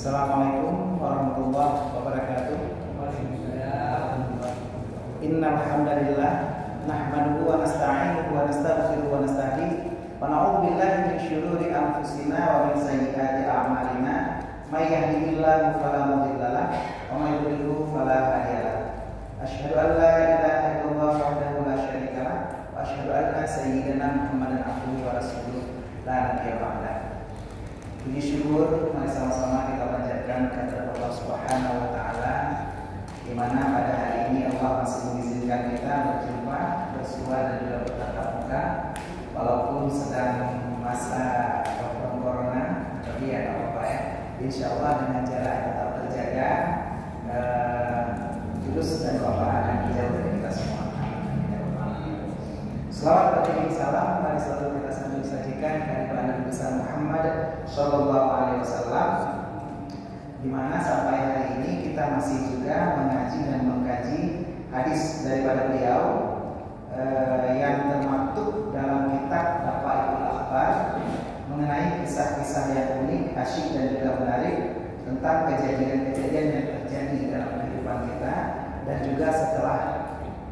Assalamualaikum warahmatullahi wabarakatuh. Innal hamdalillah nahmaduhu wa nasta'inuhu wa nastaghfiruhu wa nastahdihi wa na'udzu billahi min syururi anfusina wa min sayyiati a'malina may yahdihillahu fala mudilla lahu wa may yudlilhu fala hadiya lahu. Asyhadu an la ilaha illallah wahdahu la syarika lahu wa asyhadu anna sayyidana Muhammadan abduhu wa rasuluh la nabiyya ba'da. Puji syukur mari sama-sama kita panjatkan kepada Allah Subhanahu wa taala, di mana pada hari ini Allah masih mengizinkan kita berjumpa, bersua dan juga bertatap muka walaupun sedang masa corona, tapi ya apa ya. Insyaallah dengan jarak tetap terjaga, jurus dan wabah akan dijauh dari kita semua. Selawat dan salam mari selalu kita sambung sajikan kepada Nabi besar Muhammad Shallallahu Alaihi Wasallam, di mana sampai hari ini kita masih juga mengaji dan mengkaji hadis daripada beliau yang termaktub dalam kitab Dafa'ilul Akhbar mengenai kisah-kisah yang unik, asyik dan juga menarik tentang kejadian-kejadian yang terjadi dalam kehidupan kita dan juga setelah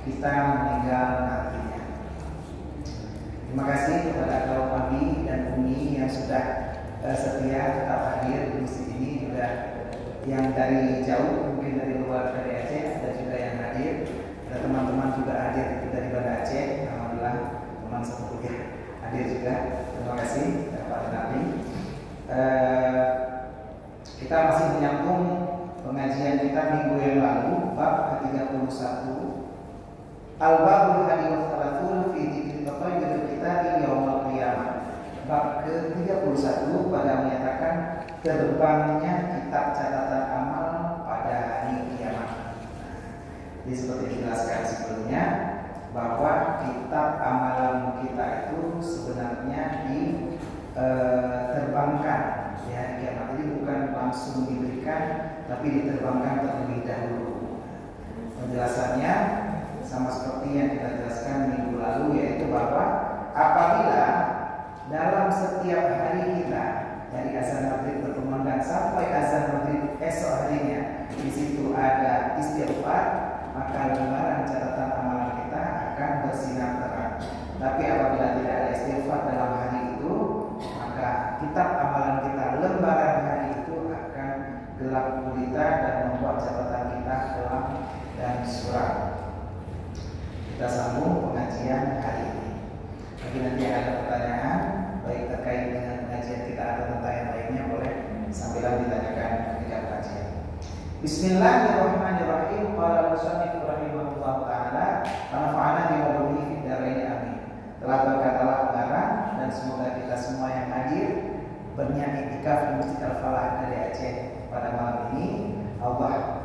kita meninggal nantinya. Terima kasih kepada kaum abi dan umi yang sudah setia tetap hadir di masjid ini, juga yang dari jauh mungkin dari luar dari Aceh ada juga yang hadir, ada teman-teman juga hadir dari Banda Aceh, alhamdulillah teman sepupunya hadir juga. Terima kasih kepada Nabi. Kita masih menyambung pengajian kita minggu yang lalu, bab ke-31 Al-Babul Hadi wa Thalathun fi Dzikri Tatayyuril Kitabi Yaumil Qiyamah. Bab ke-31 pada menyatakan terbangnya kitab catatan amal pada hari kiamat. Jadi seperti dijelaskan sebelumnya bahwa kitab amalan kita itu sebenarnya diterbangkan di hari kiamat. Jadi bukan langsung diberikan, tapi diterbangkan terlebih dahulu. Penjelasannya sama seperti yang kita jelaskan minggu lalu, yaitu bahwa apabila dalam setiap hari kita dari azan maghrib berkumandang sampai azan maghrib esok harinya di situ ada istighfar, maka lembaran catatan amalan kita akan bersinar terang. Tapi apabila tidak ada istighfar dalam hari itu, maka kitab amalan kita lembaran hari itu akan gelap gulita dan membuat catatan kita kelam dan suram. Kita sambung pengajian hari ini. Bagi nanti ada pertanyaan baik terkait dengan pengajian kita atau tentang yang lainnya, boleh sambilan ditanyakan ketika pengajian. Bismillahirrahmanirrahim. Qala musannif rahimahullah taala wa nafa'ana bima bihi fid dharain amin. Telah berkatalah pengarang dan semoga kita semua yang hadir berniat iktikaf di Masjid Al-Falah dari Aceh pada malam ini, Allah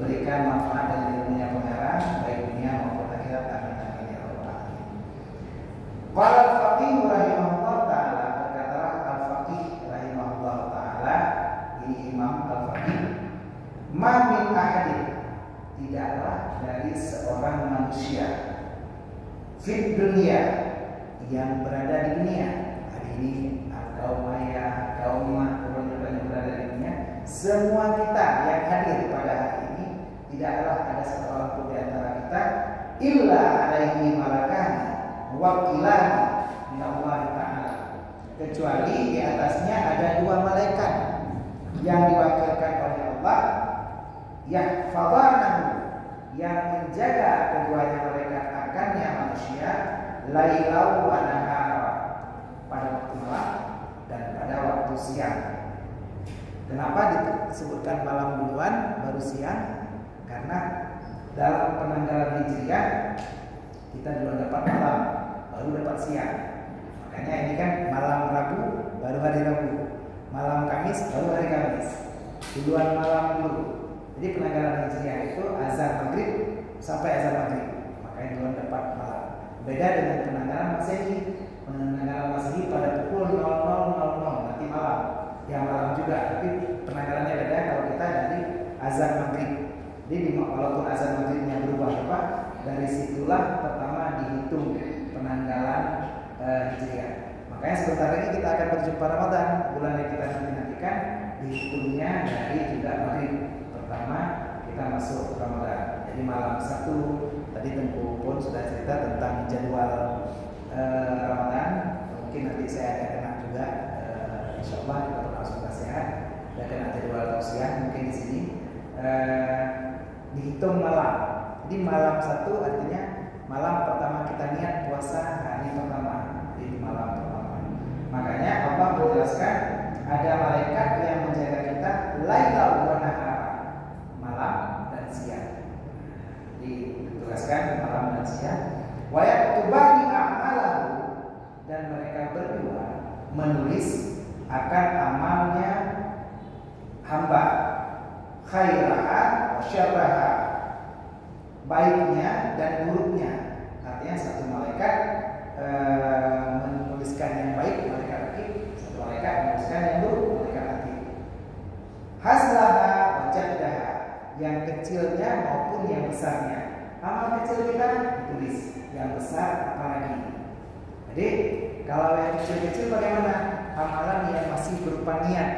berikan manfaat dan ilmunya pengarang baik dunia maupun akhirat. Amin amin ya rabbal alamin. Qala al-faqih rahimahullah taala, berkatalah al-faqih rahimahullah taala, ini Imam al-faqih, ma min ahadin, tidaklah dari seorang manusia fit dunia, yang berada di dunia hari ini, kaum ayah, kaum mah, yang berada di dunia, semua kita yang hadir pada hari ini, tidaklah ada satu orang pun di antara kita illa alaihi malakani wakilani min Allah Ta'ala, kecuali di atasnya ada dua malaikat yang diwakilkan oleh Allah, yahfadhanahu, yang menjaga keduanya malaikat akannya manusia, lailau wa nahara, pada waktu malam dan pada waktu siang. Kenapa disebutkan malam duluan baru siang? Karena dalam penanggalan Hijriah kita duluan dapat malam baru dapat siang. Makanya ini kan malam Rabu baru hari Rabu, malam Kamis baru hari Kamis, duluan malam dulu. Jadi penanggalan Hijriah itu azan maghrib sampai azan maghrib, makanya duluan dapat malam. Beda dengan penanggalan Masehi. Penanggalan Masehi pada pukul 00.00 nanti malam, yang malam juga, tapi penanggalannya beda kalau kita dari azan maghrib. Jadi walaupun azan maghribnya berubah-ubah, dari situlah pertama dihitung penanggalan Hijriah. Makanya sebentar lagi kita akan berjumpa Ramadan, bulan yang kita nanti-nantikan, dihitungnya dari juga maghrib pertama kita masuk Ramadan. Jadi malam 1 tadi Tengku pun sudah cerita tentang jadwal Ramadan. Mungkin nanti saya ada kena juga, insya Allah kita berlangsung sehat. Ada kena jadwal tausiah mungkin di sini dihitung malam. Jadi malam 1 artinya malam pertama kita niat puasa hari pertama. Jadi malam pertama. Makanya Allah menjelaskan ada malaikat yang menjaga kita laila wa nahar, malam dan siang. Ditugaskan malam dan siang. Wa yaktubani a'malahu, dan mereka berdua menulis akan amalnya hamba, khairaha wa syarraha, baiknya dan buruknya. Artinya satu malaikat menuliskan yang baik, malaikat akib, satu malaikat menuliskan yang buruk, malaikat akib. Haslaha wa jaddaha, yang kecilnya maupun yang besarnya. Amal kecil kita ditulis, yang besar apalagi. Jadi kalau yang kecil-kecil bagaimana? Amalan yang masih berupa niat.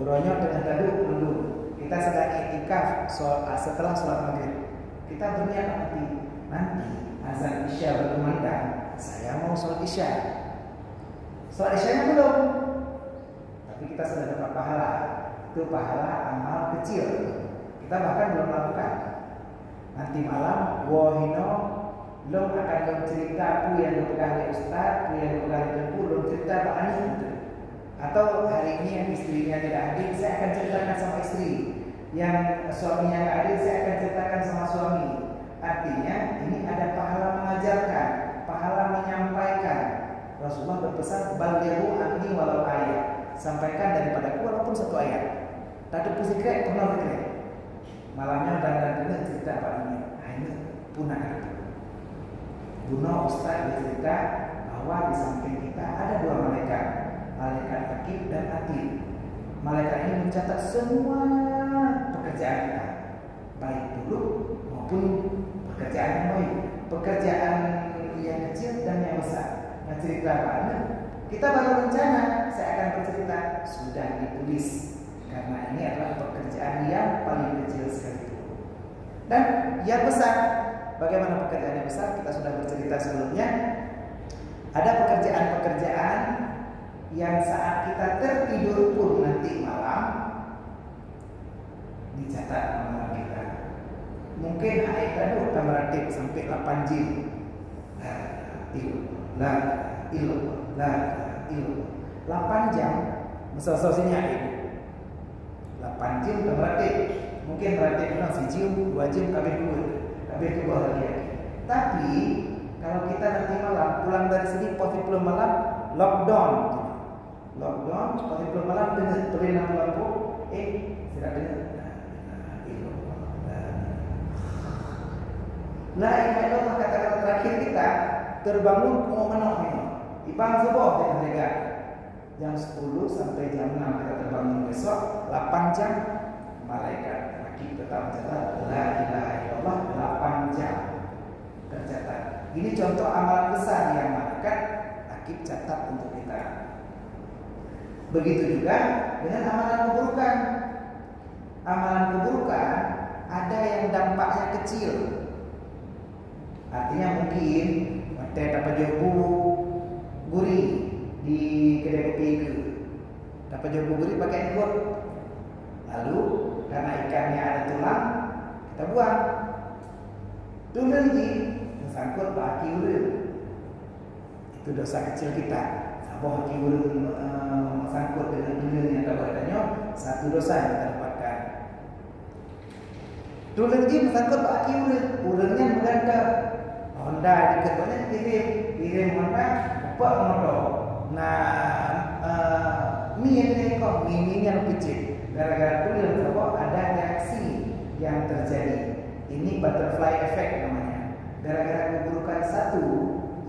Uronyok dengan tadu dulu. Kita sedang iktikaf setelah sholat maghrib. Kita berniat nanti azan isya berkumandang, saya mau sholat isya. Sholat isyanya belum, tapi kita sudah dapat pahala. Itu pahala amal kecil. Kita bahkan belum lakukan. Nanti malam wahino belum akan cerita pu yang berkali ustaz, pu yang berkali tengku belum cerita Pak Ani. Atau hari ini yang istrinya tidak hadir, saya akan ceritakan sama istri. Yang suaminya tidak hadir, saya akan ceritakan sama suami. Artinya ini ada pahala mengajarkan, pahala menyampaikan. Rasulullah berpesan balighu anni walau ayat, sampaikan daripadaku walaupun satu ayat. Tadi pusikret pernah berkret. Malamnya dan cerita Pak Ani. Ini punah. Buno Ustaz bercerita bahwa di samping kita ada dua malaikat, malaikat akib dan atid. Malaikat ini mencatat semua pekerjaan kita, baik buruk maupun pekerjaan yang baik, pekerjaan yang kecil dan yang besar. Nah cerita mana? Kita baru rencana, saya akan bercerita, sudah ditulis karena ini adalah pekerjaan yang paling kecil sekali. Dan yang besar, bagaimana pekerjaan yang besar? Kita sudah bercerita sebelumnya. Ada pekerjaan-pekerjaan yang saat kita tertidur pun nanti malam dicatat amalan kita. Mungkin hari tadi kita meratib sampai 8 jam. La ilah 8 jam selesainya itu. 8 jam kita meratib. Mungkin meratib bilang sejam, 2 jam kabeh dua lagi. Tapi kalau kita nanti malam pulang dari sini pulang malam lockdown, pulang malam dengan terina lampu, tidak dengar. La ilaha illallah, kata-kata terakhir kita terbangun mau menok ini. Ibang subuh kita jaga. Jam 10 sampai jam 6 kita terbangun besok 8 jam. Malaikat akib tetap mencatat la ilaha illallah 8 jam tercatat. Ini contoh amalan besar yang malaikat akib catat untuk kita. Begitu juga dengan amalan keburukan. Amalan keburukan ada yang dampaknya kecil. Artinya mungkin teh dapat jobu guri di kedai kopi itu. Dapat jobu guri pakai ekor. Lalu karena ikannya ada tulang, kita buang. Tulang lagi sangkut baki urut. Itu dosa kecil kita. Sabah baki urut sangkut dengan tulang yang katanya satu dosa yang kita dapatkan. Tulang lagi sangkut baki urut, urutnya mengganda. Honda diketanya kirim Honda, buat motor. Nah, mie kok mie-nya kecil. Gara-gara tulang sabah ada reaksi yang terjadi. Ini butterfly effect namanya. Gara-gara keburukan satu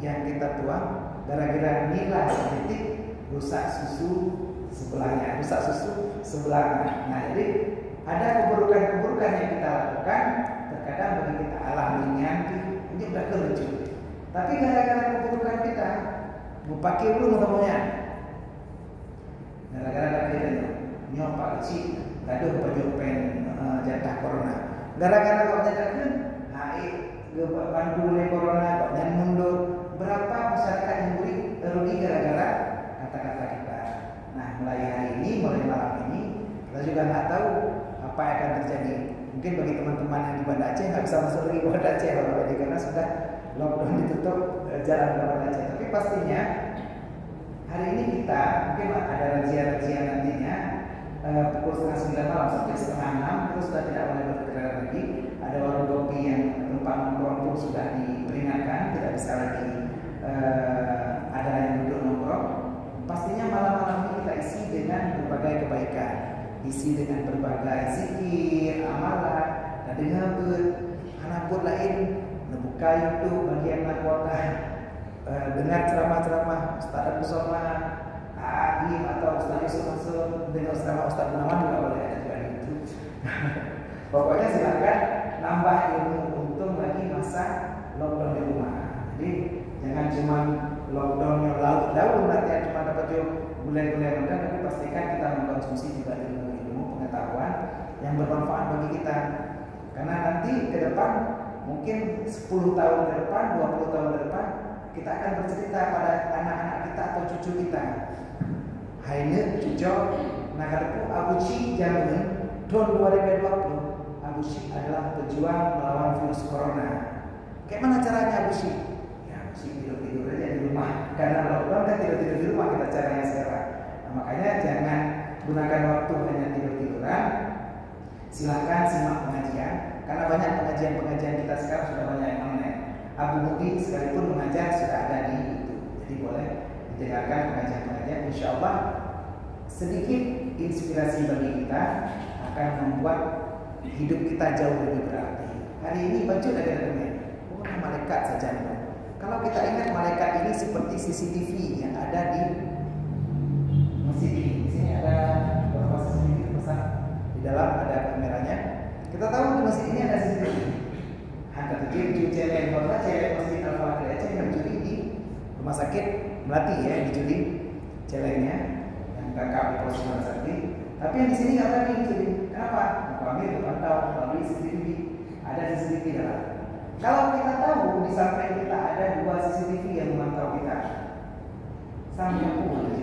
yang kita tuang, gara-gara nilai sedikit rusak susu sebelahnya. Nah, jadi ada keburukan-keburukan yang kita lakukan. Terkadang bagi kita alaminya ini udah kelucu. Tapi gara-gara keburukan kita, pakai dulu namanya. Gara-gara ada kita nyopak si gaduh baju pen jatah corona. Gara-gara kau jatahkan, hai bantu oleh corona, kau jangan mundur. Berapa masyarakat yang rugi gara-gara kata-kata kita. Nah, mulai hari ini, mulai malam ini, kita juga nggak tahu apa yang akan terjadi. Mungkin bagi teman-teman yang di Banda Aceh nggak bisa masuk lagi ke Banda Aceh karena sudah lockdown ditutup jalan ke Banda Aceh. Tapi pastinya hari ini kita mungkin ada razia-razia nantinya pukul 5:30 malam sampai 5:30 terus sudah tidak boleh bergerak lagi. Ada warung kopi yang tempat nongkrong pun sudah diperingatkan tidak bisa lagi ada yang duduk nongkrong. Pastinya malam-malam ini kita isi dengan berbagai kebaikan, isi dengan berbagai zikir, amalan, dan dengan anak lain membuka YouTube bagi anak kuota, dengar ceramah-ceramah Ustaz Abu Somad, Adi atau Ustaz Yusuf Mansur, dengan Ustaz Gunawan juga boleh ada juga di YouTube. Pokoknya silakan nambah ilmu, untung lagi masa lockdown di rumah. Jadi jangan cuma lockdownnya lalu nanti cuma dapat bulan-bulan muda, tapi pastikan kita mengkonsumsi juga ilmu pengetahuan yang bermanfaat bagi kita. Karena nanti ke depan mungkin 10 tahun ke depan, 20 tahun ke depan kita akan bercerita pada anak-anak kita atau cucu kita. Haine cucu nagarku Abu Ci jamin tahun 2020 Abu Ci adalah pejuang melawan virus corona. Kayak mana caranya Abu Ci? Ya Abu Ci tidur-tidur aja di rumah. Karena lockdown kan tidur-tidur di rumah kita caranya sekarang. Nah, makanya jangan gunakan waktu hanya tidur-tiduran. Silahkan simak pengajian. Karena banyak pengajian-pengajian kita sekarang sudah banyak yang online. Abu Mudi sekalipun mengajar sudah ada di YouTube. Jadi boleh didengarkan pengajian-pengajian. Insya Allah sedikit inspirasi bagi kita akan membuat hidup kita jauh lebih berarti. Hari ini baju ada dunia. Bukan malaikat saja. Kalau kita ingat malaikat ini seperti CCTV yang ada di masjid ini. Di sini ada beberapa CCTV besar. Di dalam ada kameranya. Kita tahu di masjid ini ada CCTV. Angkat kecil, celeng, kalau celeng masjid Al-Fatihah Aceh yang juri di rumah sakit Melati ya, dijuli celengnya yang kakak di Polres Sakti. Tapi yang di sini nggak berani dijuli. Kenapa? Kami terpantau melalui CCTV. Ada CCTV dalam. Kalau kita tahu di samping kita ada 2 CCTV yang memantau kita, sampai pun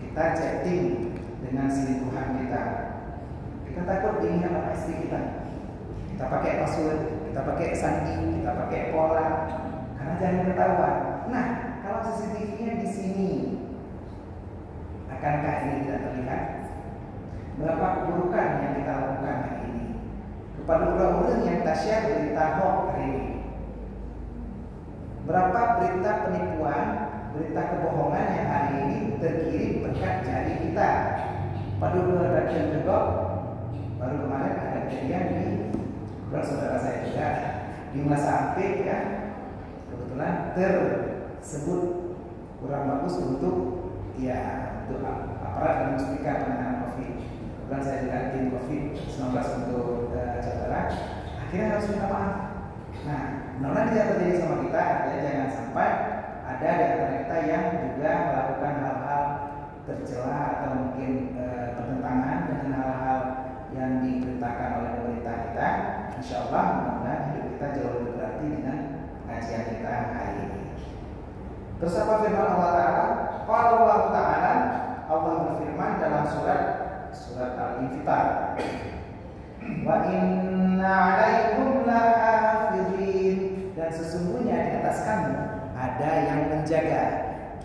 kita chatting dengan selingkuhan kita. Kita takut diingat sama istri kita. Kita pakai password, kita pakai sandi, kita pakai pola, karena jangan ketahuan. Nah, kalau CCTV-nya di sini, akankah ini tidak terlihat? Berapa keburukan yang kita lakukan hari ini? Kepada orang-orang yang kita share berita hoax hari ini. Berapa berita penipuan, berita kebohongan yang hari ini terkirim berkat jari kita? Pada orang juga, baru kemarin ada kejadian di saudara saya juga di masa aktif ya, kebetulan tersebut kurang bagus untuk aparat dan mustika penanganan COVID. Kebetulan saya juga tim COVID-19 untuk saudara. Akhirnya harus minta maaf. Nah, mudah-mudahan tidak terjadi sama kita. Artinya jangan sampai ada di antara kita yang juga melakukan hal-hal tercela atau mungkin bertentangan dengan hal-hal yang diperintahkan oleh pemerintah kita. Insya Allah mudah-mudahan hidup kita jauh lebih berarti dengan kajian kita hari ini. Terus apa firman Allah Ta'ala? Qala Allah Ta'ala, Allah berfirman dalam surat Al-Infitar, wa inna alaikum lahafizin, dan sesungguhnya di atas kamu ada yang menjaga,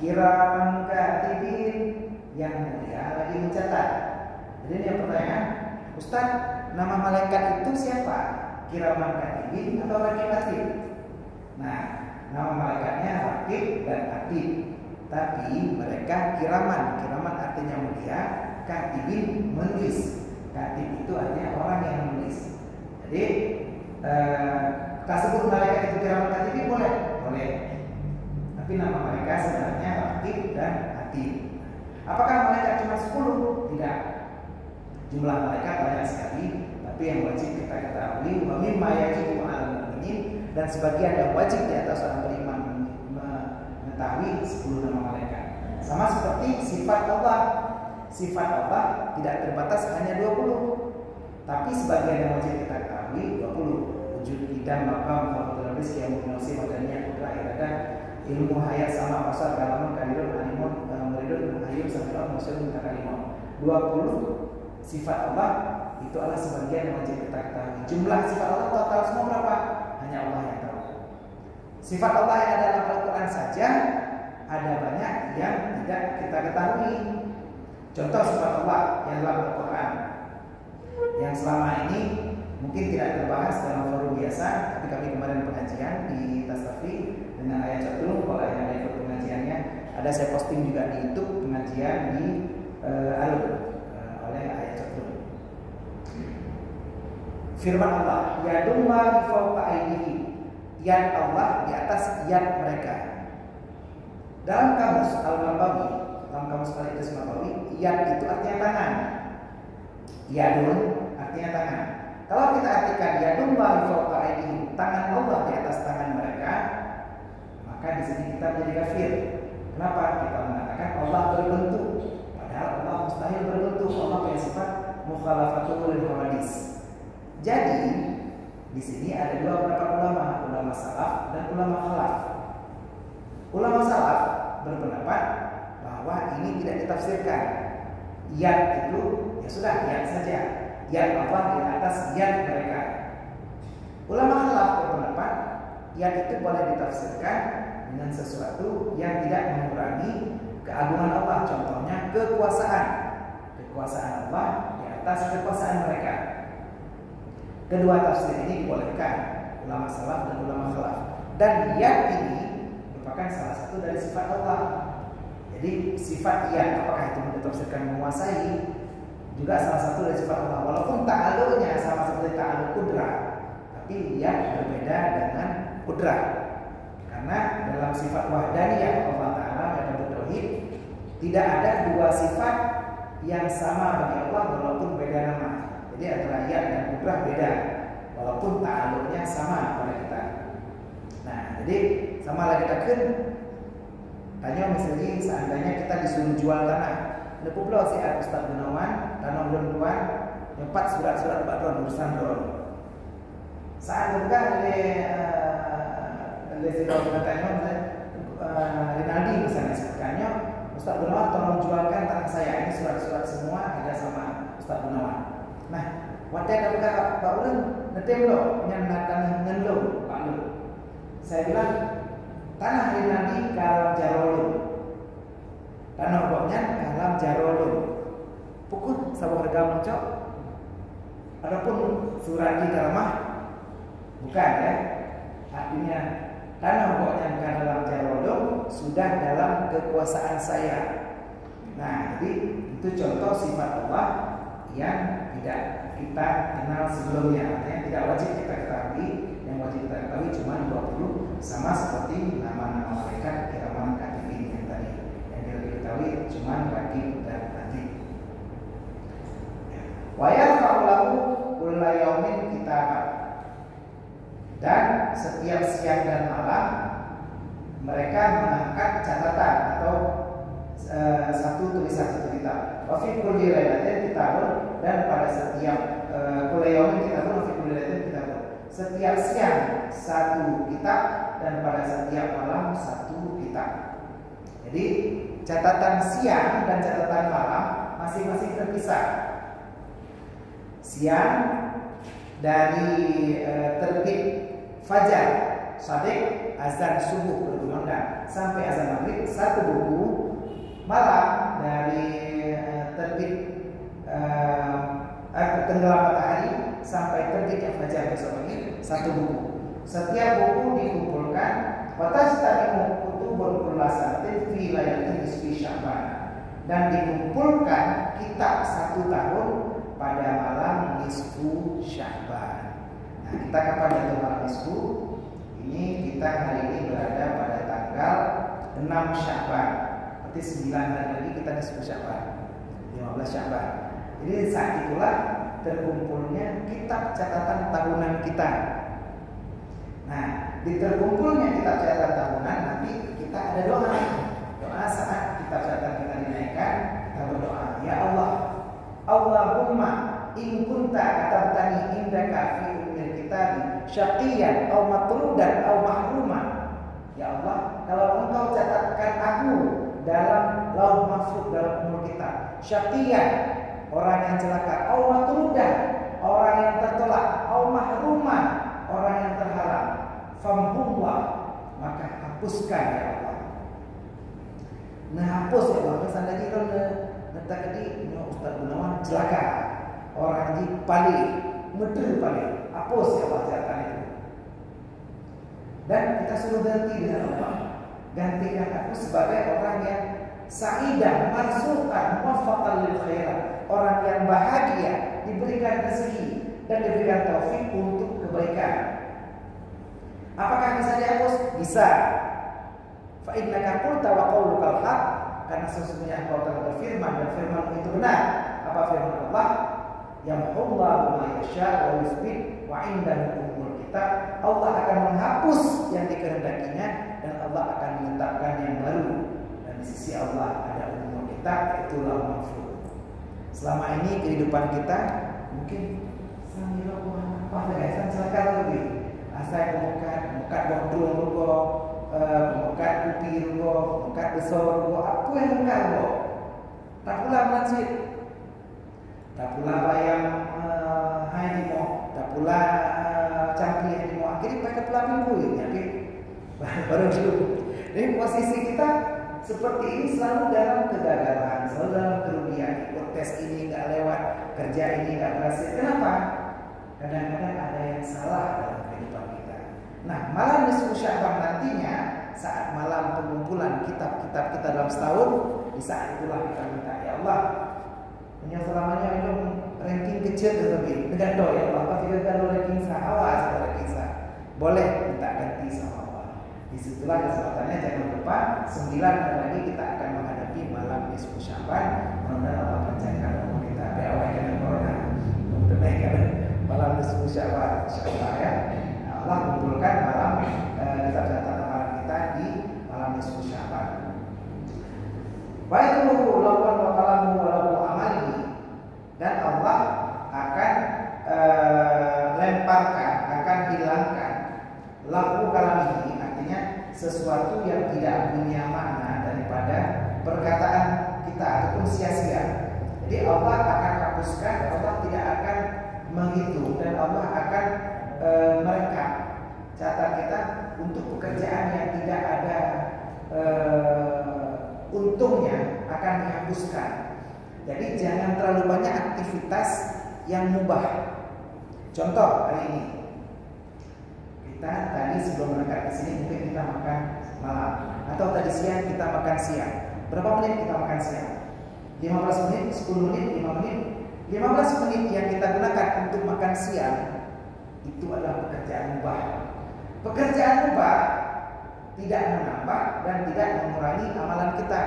kiraman katibin, yang mulia lagi mencatat. Jadi ini yang pertanyaan, Ustaz, nama malaikat itu siapa? Kiraman katibin atau rakib atib? Nah, nama malaikatnya rakib dan atib. Tapi mereka kiraman. Kiraman artinya mulia, katibin menulis. Katib itu artinya orang yang menulis. Jadi kita sebut malaikat itu kiraman katibin boleh? Boleh. Tapi nama mereka sebenarnya rakib dan atib. Apakah malaikat cuma 10? Tidak. Jumlah malaikat banyak sekali. Tapi yang wajib kita ketahui, wa mimma yajibu 'alal mu'minin, dan sebagian yang wajib di atas orang beriman mengetahui 10 nama malaikat. Sama seperti sifat Allah. Sifat Allah tidak terbatas hanya 20, tapi sebagian yang wajib kita ketahui 20. Wujud, idam, maqam, khawatir rizq, yamun, nasib, madaniyah, kudra, iradah, ilmu, hayat, sama, basar, kalamun, kadirun, animun, meridun, hayyun, sabiqun, musyirun, takalimun. 20 sifat Allah itu adalah sebagian yang wajib kita ketahui. Jumlah sifat Allah total semua berapa? Hanya Allah yang tahu. Sifat Allah yang ada dalam Al-Quran saja ada banyak yang tidak kita ketahui. Contoh sifat Allah yang dalam Al-Quran yang selama ini mungkin tidak terbahas dalam forum biasa, tapi kami kemarin pengajian di Tasafi dengan Ayah Catur. Kalau yang ada ikut pengajiannya, ada saya posting juga di YouTube pengajian di Alun oleh Ayah Catur. Firman Allah, Yadullah fawqa aydihim, yad Allah di atas yad mereka. Dalam kamus Al-Marbawi, dalam kamus Al-Marbawi, yad itu artinya tangan. Yadun artinya tangan. Kalau kita artikan yadullah fawqa aydihim, tangan Allah di atas tangan mereka, maka di sini kita menjadi kafir. Kenapa? Kita mengatakan Allah berbentuk, padahal Allah mustahil berbentuk. Allah punya sifat mukhalafatul lil hawadis. Jadi di sini ada dua pendapat ulama salaf dan ulama khalaf. Ulama salaf berpendapat bahwa ini tidak ditafsirkan. Yad itu ya sudah yad saja. Yad Allah di atas yad mereka. Ulama khalaf berpendapat yad itu boleh ditafsirkan dengan sesuatu yang tidak mengurangi keagungan Allah. Contohnya kekuasaan. Kekuasaan Allah di atas kekuasaan mereka. Kedua tafsir ini dibolehkan ulama salaf dan ulama khalaf. Dan yad ini merupakan salah satu dari sifat Allah. Jadi sifat yad, apakah itu ditafsirkan menguasai, juga salah satu dari sifat Allah. Walaupun ta'allunya sama seperti ta'allu kudrah, tapi yad berbeda dengan kudrah. Karena dalam sifat wahdaniyah Allah Ta'ala yang bertauhid, tidak ada dua sifat yang sama bagi Allah walaupun beda nama. Jadi antara yad dan kudrah beda, walaupun ta'allunya sama pada kita. Nah, jadi sama lagi takkan. Tanya misalnya seandainya kita disuruh jual tanah, ada pulau si Ustaz Gunawan, tanah belum tuan, nyepat surat-surat baron urusan drone. Saat juga oleh si dokter tanya, Rinaldi misalnya sebenarnya Ustaz Gunawan tolong jualkan tanah saya, ini surat-surat semua ada sama Ustaz Gunawan. Nah, wadah kata Pak Ulun, netem lo, nyandatan ngenlo, Pak Ulun. Saya bilang tanah Rinaldi kalam jarolun, tanah boknya kalam jarolun. Pukul sabuk harga mencok. Adapun surat di rumah bukan ya. Artinya tanah boknya kalam jarolun sudah dalam kekuasaan saya. Nah, jadi itu contoh sifat Allah yang tidak kita kenal sebelumnya. Artinya tidak wajib kita ketahui. Yang wajib kita ketahui cuma 20, sama seperti nama-nama malaikat kiraman katibin yang tadi. Yang kita ketahui cuma rakib dan atid. Wa yarfa'u kulla yaumin kitaban. Dan setiap siang dan malam mereka mengangkat catatan atau satu tulisan satu kitab. Wa fi kulli lailatin kitabun, dan pada setiap kulla yaumin kitabun, wa fi kulli lailatin kitabun. Setiap siang satu kitab dan pada setiap malam satu kitab. Jadi catatan siang dan catatan malam masing-masing terpisah. Siang dari terbit fajar shadiq azan subuh berkumandang sampai azan maghrib satu buku. Malam dari terbit tenggelam matahari sampai terbitnya fajar besok pagi satu buku. Setiap buku dikumpulkan watastami'u kutubun kullasatin fi lailatin nisfi Sya'ban, dan dikumpulkan kitab satu tahun pada malam nisfu Sya'ban. Nah, kita kapan jatuh malam nisfu? Ini kita hari ini berada pada tanggal 6 Sya'ban. Berarti 9 hari lagi kita nisfu Sya'ban, 15 Sya'ban. Jadi saat itulah terkumpulnya kitab catatan tahunan kita. Nah, di terkumpulnya kitab catatan tahunan nanti kita ada doa saat kitab catatan kita dinaikkan, kita berdoa, ya Allah, Allahumma in kunta katabtani indaka fi ummil kitabi syaqiyan aw matrudan aw mahruman. Ya Allah, kalau Engkau catatkan aku dalam lauh mahfuz dalam umur kita syaqiyan, orang yang celaka, aw matrudan, orang yang tertolak, aw mahruman, orang yang terhalang, famhullah, maka hapuskan ya Allah. Nah hapus ya Allah. Misalnya lagi kalau letak di Ustaz Gunawan celaka, orang di paling medul paling, hapus ya Allah catatan itu. Dan kita suruh ganti dengan Allah, gantikan aku sebagai orang yang sa'idah, marzuqan, muwaffaqan lil khairat, orang yang bahagia, diberikan rezeki dan diberikan taufik untuk kebaikan. Apakah bisa dihapus? Bisa. Fa innaka qulta wa qaulukal haq, karena sesungguhnya engkau telah berfirman dan firman itu benar. Apa firman Allah? Yamhullahu ma yasha wa yuthbit wa indahu ummul kitab. Allah akan menghapus yang dikehendakinya dan Allah akan menetapkan yang baru. Dan di sisi Allah ada ummul kitab, yaitu lauh mahfuz. Selama ini kehidupan kita mungkin sambil apa guys, silakan lebih. Asal mukat bodong rugo, mukat kupi rugo, mukat besar rugo, apa yang mukat rugo? Tak pula masjid, tak pula bayam hai dimo, tak pula campi hai dimo. Akhirnya pakai pula minggu ini, baru dulu. Jadi posisi kita seperti ini selalu dalam kegagalan, selalu dalam kerugian. Ikut tes ini nggak lewat, kerja ini nggak berhasil. Kenapa? Kadang-kadang ada yang salah dalam kehidupan kita. Nah, malam nisfu Sya'ban nantinya, saat malam pengumpulan kitab-kitab kita dalam setahun, di saat itulah kita minta, ya Allah, yang selamanya minum ranking kecil lebih dengan doa ya Allah, tapi kalau ranking sah, awas kalau ranking sah, boleh minta ganti sama Allah. Disitulah kesempatannya, jangan lupa 9 hari lagi kita akan menghadapi malam nisfu Sya'ban. Mudah-mudahan Allah panjangkan umur kita, berawal dengan corona, mudah-mudahan malam nisfu Sya'ban, insyaallah ya. Allah kumpulkan malam kitab catatan malam kita di malam nisfu Sya'ban. Baikul lawan wa kalamu wa lahu amali, dan Allah akan lemparkan, akan hilangkan lahu kalamihi, artinya sesuatu yang tidak punya makna daripada perkataan kita ataupun sia-sia. Jadi Allah akan hapuskan, Allah tidak akan menghitung, dan Allah akan merekam catatan kita untuk pekerjaan yang tidak ada untungnya akan dihapuskan. Jadi jangan terlalu banyak aktivitas yang mubah. Contoh hari ini kita tadi sebelum berangkat ke sini mungkin kita makan malam, atau tadi siang kita makan siang. Berapa menit kita makan siang? 15 menit, 10 menit, 5 menit. 15 menit yang kita gunakan untuk makan siang itu adalah pekerjaan mubah. Pekerjaan mubah tidak menambah dan tidak mengurangi amalan kita.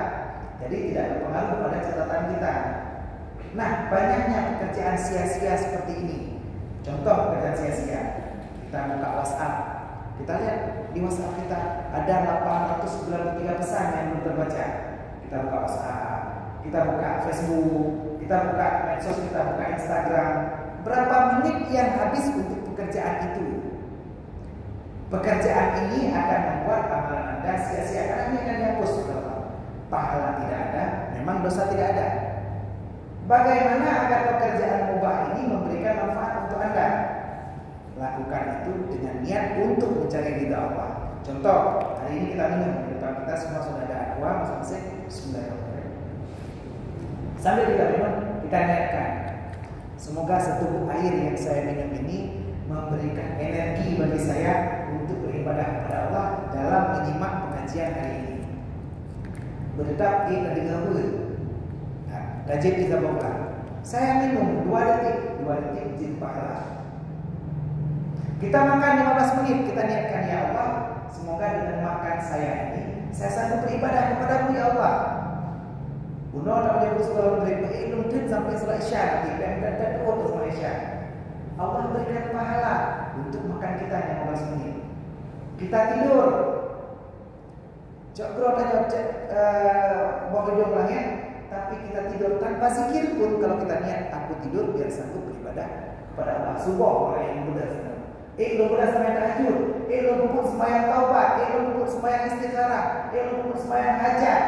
Jadi tidak berpengaruh pada catatan kita. Nah, banyaknya pekerjaan sia-sia seperti ini. Contoh pekerjaan sia-sia. Kita buka WhatsApp. Kita lihat di WhatsApp kita ada 893 pesan yang belum terbaca. Kita buka WhatsApp, kita buka Facebook, kita buka medsos, kita buka Instagram. Berapa menit yang habis untuk pekerjaan itu? Pekerjaan ini akan membuat amalan Anda sia-sia, karena ini akan dihapus. Pahala tidak ada, memang dosa tidak ada. Bagaimana agar pekerjaan mubah ini memberikan manfaat untuk Anda? Lakukan itu dengan niat untuk mencari ridha Allah. Contoh, hari ini kita minum, di depan kita semua sudah ada aqua masing-masing. Bismillahirrahmanirrahim. Sambil kita minum, kita niatkan, semoga seteguk air yang saya minum ini memberikan energi bagi saya untuk beribadah kepada Allah dalam menyimak pengajian hari ini. Berdetap kita dengar rajin kita bawa. Saya minum 2 detik menjadi pahala. Kita makan 15 menit, kita niatkan, ya Allah, semoga dengan makan saya ini saya sanggup beribadah kepadamu ya Allah. Uno tak boleh bersolat berilmu sampai salat Isya nanti dan doa salat Isya. Allah berikan pahala untuk makan kita 15 menit. Kita tidur Cokro dan mau hidung langit, tapi kita tidur tanpa zikir pun kalau kita niat aku tidur biar sanggup beribadah kepada Allah. Subuh orang yang muda. Lo muda sembahyang tahajud, lo pupuk sembahyang taubat, lo pupuk sembahyang istikharah, lo pupuk sembahyang hajat,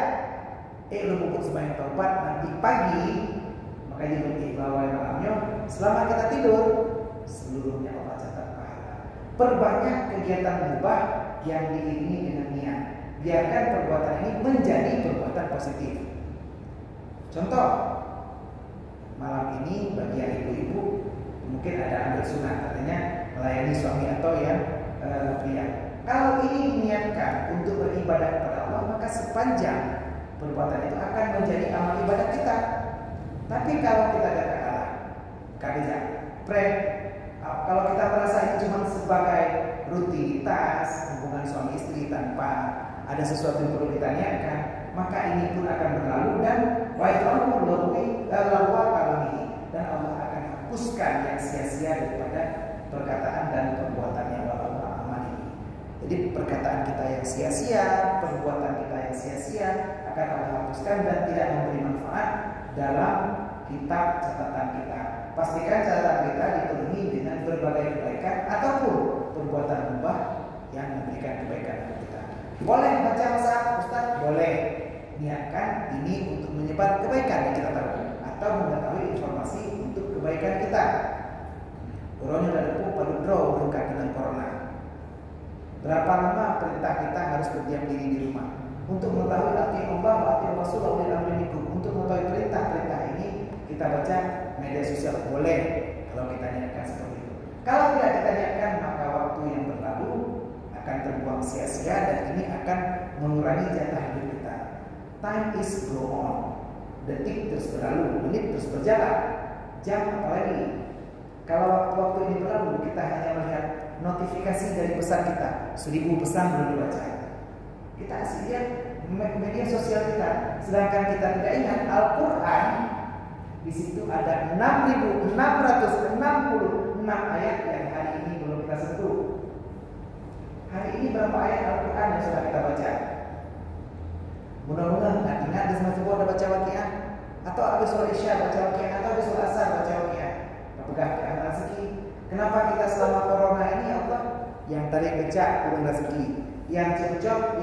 lo pupuk sembahyang taubat nanti pagi. Makanya di bawah malamnya selama kita tidur seluruhnya Allah catat pahala. Perbanyak kegiatan mubah yang diiringi dengan niat. Biarkan perbuatan ini menjadi perbuatan positif. Contoh, malam ini bagi yang ibu-ibu mungkin ada ambil sunat, katanya melayani suami atau yang pria. Kalau ini diniatkan untuk beribadah kepada Allah, maka sepanjang perbuatan itu akan menjadi amal ibadah kita. Tapi kalau kita katakanlah, kadang prank, kalau kita merasa ini cuma sebagai rutinitas hubungan suami istri tanpa ada sesuatu yang perlu kita niatkan, maka ini pun akan berlalu dan dan Allah akan hapuskan yang sia-sia daripada perkataan dan perbuatan yang amal ini. Jadi perkataan kita yang sia-sia, perbuatan kita yang sia-sia akan Allah hapuskan dan tidak memberi manfaat dalam kitab catatan kita. Pastikan catatan kita dipenuhi dengan berbagai kebaikan ataupun perbuatan mubah yang memberikan kebaikan untuk kita. Boleh baca WhatsApp, Ustaz? Boleh. Niatkan ini untuk menyebar kebaikan yang kita tahu atau mengetahui informasi untuk kebaikan kita. Corona dan depu pada draw berkait dengan corona. Berapa lama perintah kita harus berdiam diri di rumah untuk mengetahui arti Allah, arti Rasulullah dan amrikum. Untuk mengetahui perintah-perintah ini kita baca media sosial, boleh kalau kita niatkan seperti itu. Kalau tidak kita niatkan, maka waktu yang berlalu akan terbuang sia-sia dan ini akan mengurangi jatah hidup kita. Time is go on. Detik terus berlalu, menit terus berjalan, jam apalagi. Kalau waktu ini berlalu, kita hanya melihat notifikasi dari pesan kita, 1000 pesan belum dibaca. Kita asik lihat media sosial kita, sedangkan kita tidak ingat Al-Quran. Di situ ada 6.666 ayat yang hari ini belum kita sentuh. Hari ini berapa ayat Al-Quran yang sudah kita baca? Mudah-mudahan ingat di semasa subuh ada baca Waqiah, atau habis sholat Isya baca Waqiah, atau habis sholat Asar baca Waqiah. Pegang keadaan rezeki. Kenapa kita selama corona ini Allah yang tarik becak turun rezeki, yang job,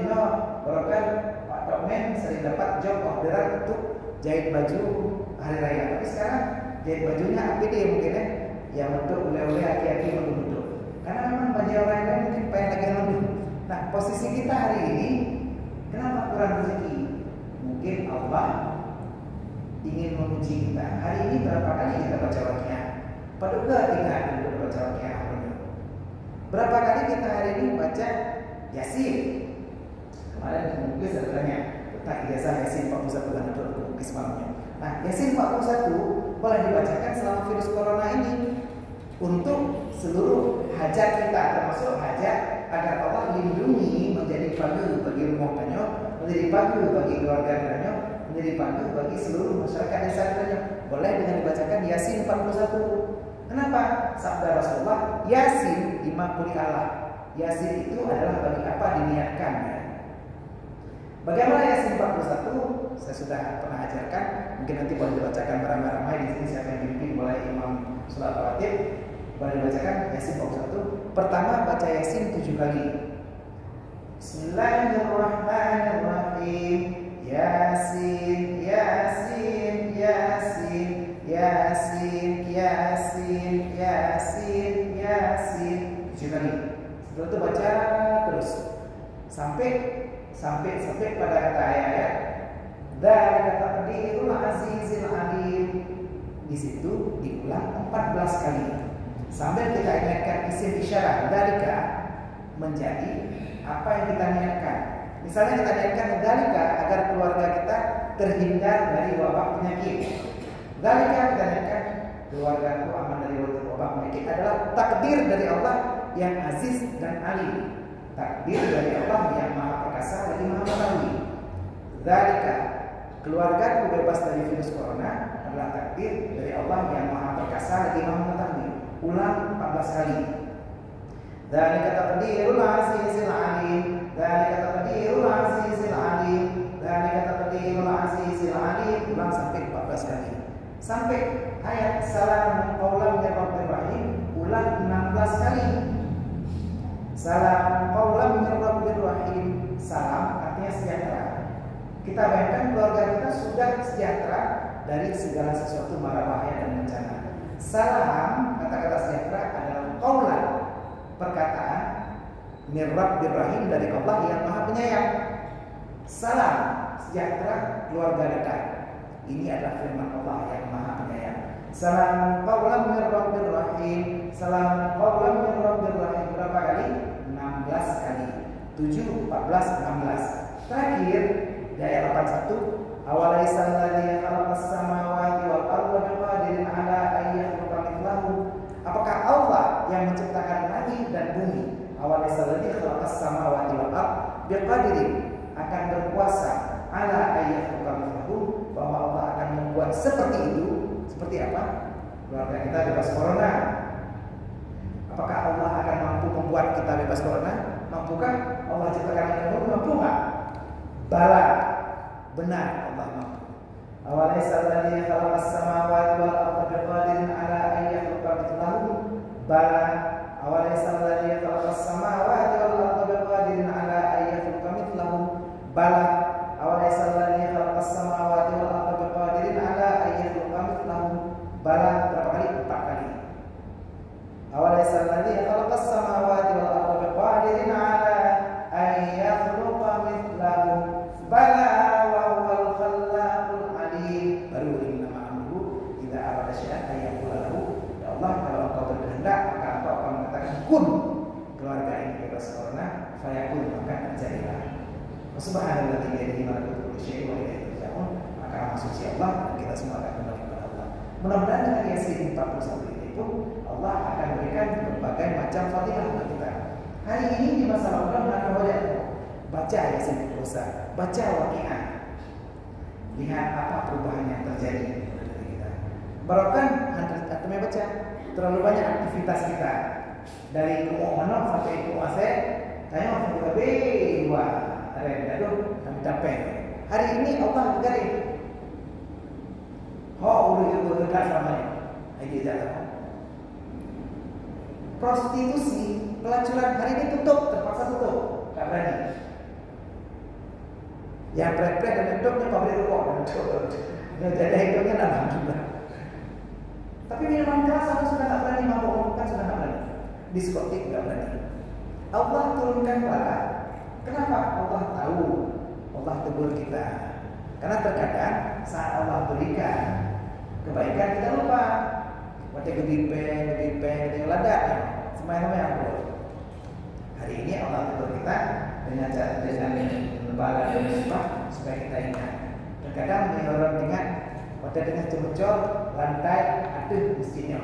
bahkan Pak Dokmen sering dapat job orderan untuk jahit baju hari raya. Tapi sekarang jahit bajunya APD mungkin yang bentuk oleh-oleh aki-aki bentuk. Karena memang baju orang lain mungkin pengen lagi nunduk. Nah, posisi kita hari ini kenapa kurang rezeki? Mungkin Allah ingin menguji kita. Hari ini berapa kali kita baca Waqiah? Paduka ingat untuk baca Waqiah. Berapa kali kita hari ini baca Yasin? Kemarin mungkin saya tanya tentang ijazah Yasin 41 dan itu kismahnya. Nah, Yasin 41 boleh dibacakan selama virus corona ini untuk seluruh hajat kita, termasuk hajat agar Allah lindungi menjadi pagar bagi rumah kanyo, menjadi pagar bagi keluarga kanyo, menjadi pagar bagi seluruh masyarakat desa kanyo. Boleh dengan dibacakan Yasin 41. Kenapa? Sabda Rasulullah, Yasin dimaquli Allah. Yasin itu adalah bagi apa diniatkan ya. Bagaimana Yasin 41? Saya sudah pernah ajarkan. Mungkin nanti boleh dibacakan beramai-ramai di sini. Siapa yang dipimpin mulai Imam Sholat Rawatib boleh dibacakan Yasin 41. Pertama baca Yasin 7 kali. Bismillahirrahmanirrahim. Yasin, Yasin, Yasin, Yasin, Yasin, Yasin, Yasin. 7 kali. Setelah itu baca terus sampai pada kata ayat dzalika taqdirul azizil alim. Di situ diulang 14 kali. Sambil kita ingatkan isim isyarat dzalika menjadi apa yang kita niatkan. Misalnya kita niatkan dzalika agar keluarga kita terhindar dari wabah penyakit. Dzalika kita niatkan keluargaku aman dari wabah penyakit adalah takdir dari Allah yang aziz dan alim. Takdir dari Allah yang maha perkasa lagi maha mengetahui. Dzalika keluargaku bebas dari virus corona adalah takdir dari Allah yang maha perkasa lagi maha mengetahui. Ulang 14 kali. Dzalika taqdirul azizil alim. Dzalika taqdirul azizil alim. Dzalika taqdirul azizil alim. Ulang sampai 14 kali. Sampai ayat salam qaulan min rabbir rahim ulang 16 kali. Salam qaulan min rabbir rahim. Salam artinya sejahtera. Kita bayangkan keluarga kita sudah sejahtera dari segala sesuatu mara bahaya dan bencana. Salam, kata-kata sejahtera adalah qaulan, perkataan min rabbir rahim dari Allah yang Maha Penyayang. Salam, sejahtera keluarga dekat. Ini adalah firman Allah yang Maha Penyayang. Salam qaulan min rabbir rahim. Salam qaulan min rabbir rahim. Berapa kali? 16 kali. 7, 14, 16. Terakhir di ayat 81, awalaisal ladzi khalaqas samawati wal arda biqadirin ala an yakhluqa mithlahum. Apakah Allah yang menciptakan langit dan bumi? Awalaisal ladzi khalaqas samawati wal arda biqadirin, akan berkuasa ala an yakhluqa mithlahum, bahwa Allah akan membuat seperti itu. Seperti apa? Keluarga kita bebas corona. Apakah Allah akan mampu membuat kita bebas corona? Mampukah? Allah ciptakan langit dan bumi, mampu nggak? Bala, benar Allah mampu. Awalaisal ladzi khalaqas samawati wal arda biqadirin ala an yakhluqa mithlahum. Bala, awalaisal ladzi khalaqas samawati wal arda biqadirin ala an yakhluqa mithlahum. Bala, awalaisal ladzi khalaqas samawati wal arda biqadirin ala an yakhluqa mithlahum. Bala, berapa kali? 4 kali. Awalaisal ladzi khalaqas samawati wal arda biqadirin ala an yakhluqa mithlahum. Bala wa huwal khallaqul alim. Baru ini nama amru idza arada syai'an ayyaqula lahu. Ya Allah, kalau Engkau berkehendak maka Engkau akan mengatakan kun, keluarga ini bebas corona, fayakun, maka terjadilah. Subhanallah biyadihi malakutu kulli syai'in wa ilaihi turja'un. Maka maksudnya Allah dan kita semua akan kembali kepada Allah. Mudah-mudahan dengan Yasin 41 ini pun Allah akan berikan berbagai macam fadilah untuk kita. Hari ini di masa Ramadan baca Yasin Al-Kautsar, baca Waqiah. Lihat apa perubahan yang terjadi pada diri kita. Barokan antum baca, terlalu banyak aktivitas kita. Dari Mu'minun sampai Mu'ase, tanya sampai ke Bewa, aduh, kami capek. Hari ini Allah bergaring. Udah itu dekat namanya. Lagi jalan. Prostitusi, pelacuran hari ini tutup, terpaksa tutup, nggak berani. Yang prek-prek dan hidupnya pabrik rokok dan jadi hidupnya alhamdulillah. Tapi minuman keras aku sudah nggak berani, mabuk-mabukan sudah nggak berani, diskotik nggak berani. Allah turunkan bala. Kenapa? Allah tahu, Allah tegur kita. Karena terkadang saat Allah berikan kebaikan kita lupa. Waktu gedipeng, ladak, semuanya yang boleh. Hari ini Allah tegur kita dengan lembaga dan musibah supaya kita ingat. Terkadang orang dengan waktu dengan cemecol lantai aduh mestinya.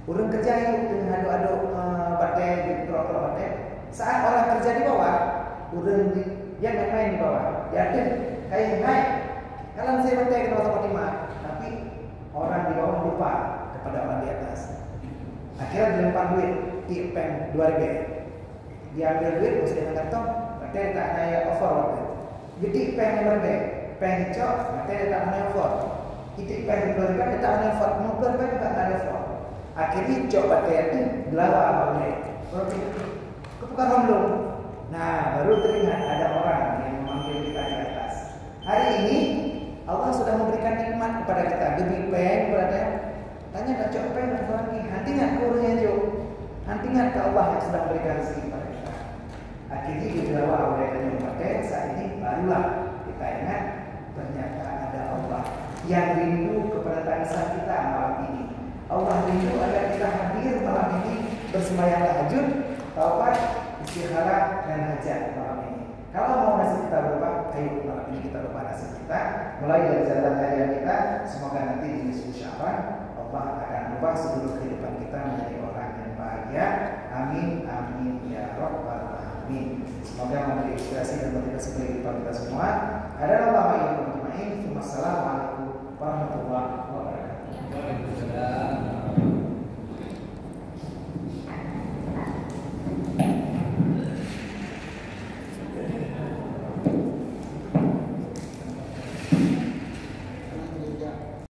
Urung kerja yuk dengan aduk-aduk batai di kerok-kerok batai. Saat orang kerja di bawah, urung dia main di bawah. Dia aduh kayak naik. Kalau saya batai ke bawah lima, tapi orang di bawah lupa kepada orang di atas. Akhirnya dilempar duit, tipeng 2.000. Diambil duit, mesti dengan kantong. Dia tak naik over waktu. Jadi pengen berbeda, pengen hijau, dia tak naik over. Itu pengen berbeda, dia tak naik over. Mau berbeda juga tak naik over. Akhirnya coba dia itu belawa boleh. Kebukan belum. Nah, baru teringat ada orang yang memanggil kita di atas. Hari ini Allah sudah memberikan nikmat kepada kita. Lebih pengen kepada tanya tak coba pengen lagi. Hantingat kurunya jauh. Hantingat ke Allah yang sudah memberikan rezeki kepada kita. Akhirnya dibawa oleh yang pakai saat ini barulah kita ingat ternyata ada Allah yang rindu kepada tangisan kita malam ini. Allah rindu agar kita hadir malam ini bersembahyang tahajud, taubat, istikharah dan hajat malam ini. Kalau mau nasib kita berubah, ayo malam ini kita ubah nasib kita. Mulai dari jalan harian kita, semoga nanti di nisfu Sya'ban Allah akan ubah seluruh kehidupan kita menjadi orang yang bahagia. Amin, amin ya rabbal alamin. Semoga memberi inspirasi dan motivasi bagi kita semua. Ada Allah yang bermain. Wassalamualaikum warahmatullahi wabarakatuh.